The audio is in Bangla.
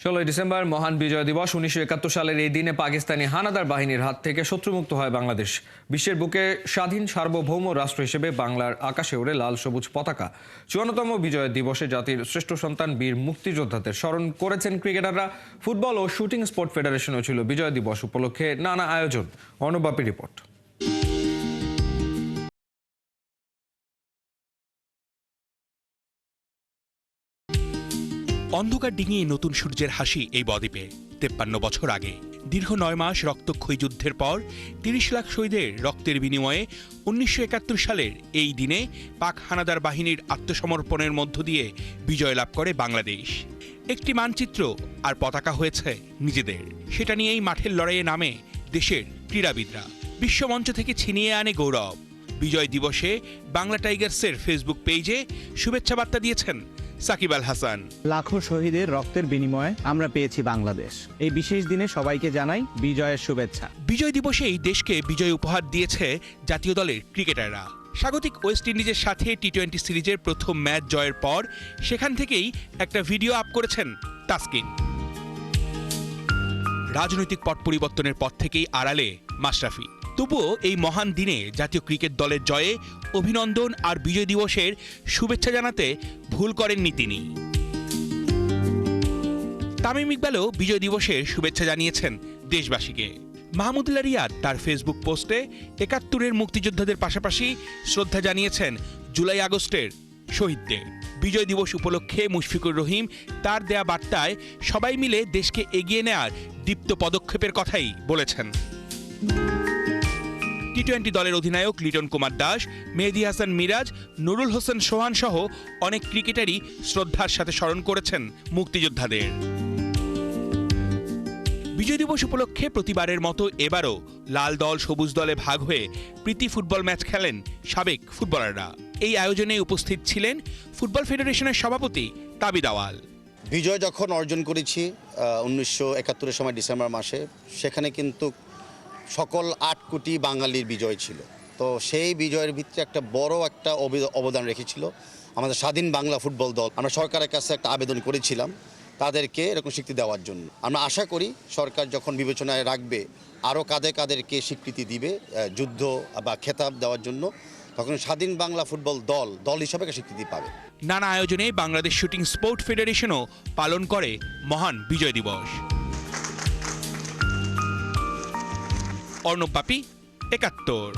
16 ডিসেম্বর মহান বিজয় দিবস। 1971 সালের এই দিনে পাকিস্তানি হানাদার বাহিনীর হাত থেকে শত্রুমুক্ত হয় বাংলাদেশ। বিশ্বের বুকে স্বাধীন সার্বভৌম রাষ্ট্র হিসেবে বাংলার আকাশে ওড়ে লাল সবুজ পতাকা। 54তম বিজয় দিবসে জাতির শ্রেষ্ঠ সন্তান বীর মুক্তিযোদ্ধাদের স্মরণ করেছেন ক্রিকেটাররা। ফুটবল ও শুটিং স্পোর্ট ফেডারেশনও ছিল বিজয় দিবস উপলক্ষে নানা আয়োজন। অর্ণবাপী রিপোর্ট। অন্ধকার ডিঙিয়ে নতুন সূর্যের হাসি এই বদ্বীপে 53 বছর আগে দীর্ঘ 9 মাস রক্তক্ষয়ী যুদ্ধের পর 30 লাখ শহীদের রক্তের বিনিময়ে 1971 সালের এই দিনে পাক হানাদার বাহিনীর আত্মসমর্পণের মধ্য দিয়ে বিজয় লাভ করে বাংলাদেশ। একটি মানচিত্র আর পতাকা হয়েছে নিজেদের। সেটা নিয়েই মাঠের লড়াইয়ে নামে দেশের ক্রীড়াবিদরা। বিশ্বমঞ্চ থেকে ছিনিয়ে আনে গৌরব। বিজয় দিবসে বাংলা টাইগার্সের ফেসবুক পেজে শুভেচ্ছা বার্তা দিয়েছেন সাকিব আল হাসান। লাখো শহীদের রক্তের বিনিময়ে আমরা পেয়েছি বাংলাদেশ। এই বিশেষ দিনে সবাইকে জানাই বিজয়ের শুভেচ্ছা। বিজয় দিবসেই দেশকে বিজয় উপহার দিয়েছে জাতীয় দলের ক্রিকেটাররা। স্বাগতিক ওয়েস্ট ইন্ডিজের সাথে টি-20 সিরিজের প্রথম ম্যাচ জয়ের পর সেখান থেকেই একটা ভিডিও আপ করেছেন তাসকিন। রাজনৈতিক পট পরিবর্তনের পর থেকেই আড়ালে মাশরাফি। তবুও এই মহান দিনে জাতীয় ক্রিকেট দলের জয়ে অভিনন্দন আর বিজয় দিবসের শুভেচ্ছা জানাতে ভুল করেননি তিনি। তামিম ইকবালও বিজয় দিবসের শুভেচ্ছা জানিয়েছেন দেশবাসীকে। মাহমুদুল্লাহ রিয়াদ তার ফেসবুক পোস্টে 71-এর মুক্তিযোদ্ধাদের পাশাপাশি শ্রদ্ধা জানিয়েছেন জুলাই আগস্টের শহীদদের। বিজয় দিবস উপলক্ষে মুশফিকুর রহিম তার দেয়া বার্তায় সবাই মিলে দেশকে এগিয়ে নেয়ার দীপ্ত পদক্ষেপের কথাই বলেছেন। টি-20 দলের অধিনায়ক লিটন কুমার দাস, মেহেদী হাসান মিরাজ, নুরুল হোসেন সোহান সহ অনেক ক্রিকেটারই শ্রদ্ধার সাথে স্মরণ করেছেন মুক্তিযোদ্ধাদের। বিজয় দিবস উপলক্ষে প্রতিবারের মতো এবারও লাল দল সবুজ দলে ভাগ হয়ে প্রীতি ফুটবল ম্যাচ খেলেন সাবেক ফুটবলাররা। এই আয়োজনে উপস্থিত ছিলেন ফুটবল ফেডারেশনের সভাপতি তাবিদ আওয়াল। বিজয় যখন অর্জন করেছি 1971-এর সময় ডিসেম্বর মাসে, সেখানে কিন্তু সকল 8 কোটি বাঙালির বিজয় ছিল। তো সেই বিজয়ের ভিত্তিতে একটা বড় একটা অবদান রেখেছিল আমাদের স্বাধীন বাংলা ফুটবল দল। আমরা সরকারের কাছে একটা আবেদন করেছিলাম তাদেরকে এরকম স্বীকৃতি দেওয়ার জন্য। আমরা আশা করি সরকার যখন বিবেচনায় রাখবে আরও কাদেরকে স্বীকৃতি দিবে যুদ্ধ বা খেতাব দেওয়ার জন্য, তখন স্বাধীন বাংলা ফুটবল দল হিসাবে স্বীকৃতি পাবে। নানা আয়োজনে বাংলাদেশ শুটিং স্পোর্ট ফেডারেশনও পালন করে মহান বিজয় দিবস। অর্ণবাপী, 71।